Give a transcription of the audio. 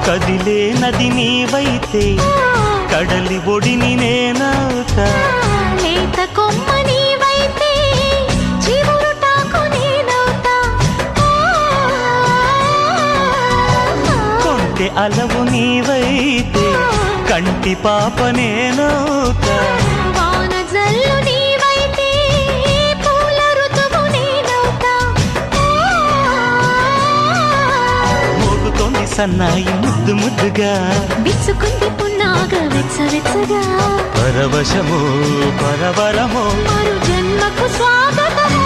కదిలే నది నీవైతే కడలి ఒడిని నేనవుతా. లేత కొమ్మ నీవైతే చివురుటాకు నేనవుతా. కొంటె అలవు నీవైతే కంటి పాప నేనవుతా. వాన జల్లు నీవైతే పూల ఋతువు నేనవుతా. మోగుతోంది సన్నాయి ముద్దు ముద్దుగా, విచ్చుకుంది పున్నాగ వెచ్చవెచ్చగా. పరవశము పరవరము మరు జన్మకు స్వాగతము.